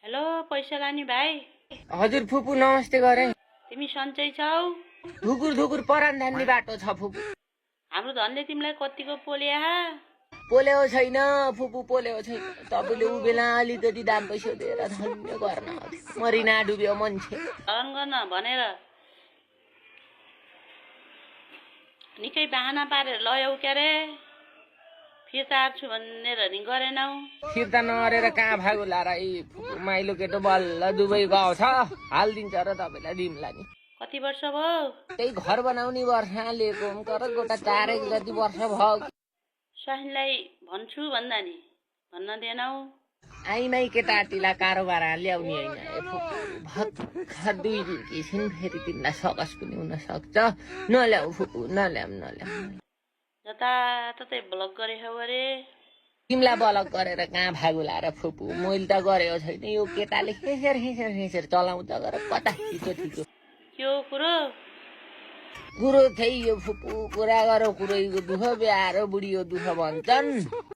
hello पैसा लाने भाइ हजुर फुपू नमस्ते गरे तिमी सन्चै छौ धुकुर धुकुर परान धान्ने बाटो छ फुपू हाम्रो धनले तिमीलाई कतिको पोल्या पोलेको छैन फुपू पोलेको छैन तपाईँले उ बेला अलिकति दाम पैसा दिएर धन्य गर्न मरिना डुब्यो मान्छे धन गर्न भनेर निकै बाहना पारेर लयौ क्यारे फिर्ता आर्छु भनेर नि गरेनौ फिर्ता नगरेर कहाँ भागो लाएर फुपू माइलो केटो बल्ल दुबई गएको छ हालिदिन्छ र तपाईँलाई दिमला नि कति वर्ष भयो त्यही घर बनाउने वर्ष लिएको तर गोटा 4 जति वर्ष भयो स्वाहिनीलाई भन्छु भन्दा नि भन्न दिएनौ आइमाई केटाटीलाई कारोबार ल्याउने होइन भर्खर 2 दिन एकछिन फेरि तिमीलाई सकस पनि हुन सक्छ नल्याऊ फुपू नल्याऊ जताततै ब्लक गरे हौ अरे तिमीलाई बलक गरेर कहाँ भागो लाएर फुपू मैले त गरेको छैन यो केटाले हेसेर चलाउँदा गरेर कता ठिको त्यो कुरो थिए यो फुपू कुरा गरौ कुरैको दुःख बिहार बुढीको दुःख भन्छन्